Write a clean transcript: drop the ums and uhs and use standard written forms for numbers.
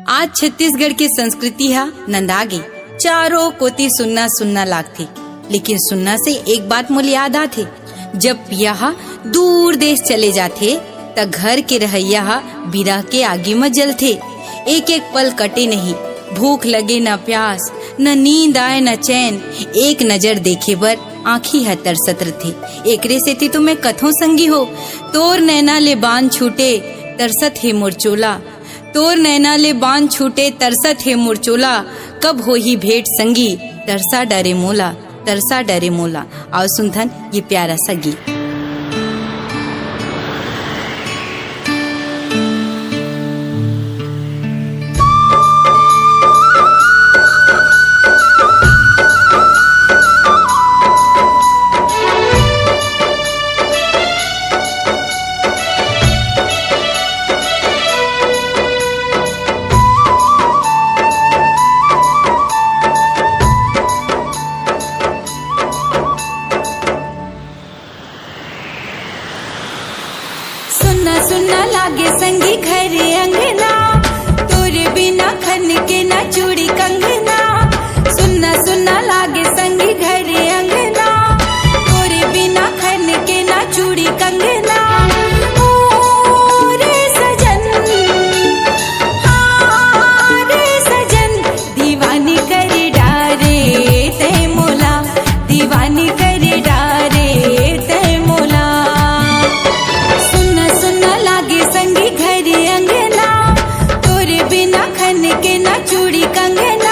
आज छत्तीसगढ़ की संस्कृति हा नंदागे, चारों कोती सुनना सुनना लागथे। लेकिन सुनना से एक बात मोल याद आथे, जब पिया दूर देश चले जाथे त घर के रहैया बिरह के आगे में जलथे। एक एक पल कटे नहीं, भूख लगे न प्यास, न नींद आए न चैन, एक नजर देखे बर आँखी है तरसत रथे। एकरे सेती तो मैं कथों संगी हो, तोर नैना ले बांध छूटे तरसत है मुरचोला, तोर नैना ले बांध छूटे तरसत है मुरचोला, कब हो ही भेंट संगी तरसा डरे मोला, तरसा डरे मोला। आओ सुनथन ये प्यारा सा गीत। सुनना सुनना लागे संगी घर अंगना, तोरे बिना खन के ना चूड़ी कंगना। सुनना सुनना लागे संगी घर अंगना, तोरे बिना खन के ना चूड़ी कंगना। ओ रे सजन, हाँ रे सजन, दीवानी कर डारे ते मोला, दीवानी कर डारे ते मोला। सुनना सुनना लागे संगी घर अंगना, तोरे बिना खन के ना चूड़ी कंगना।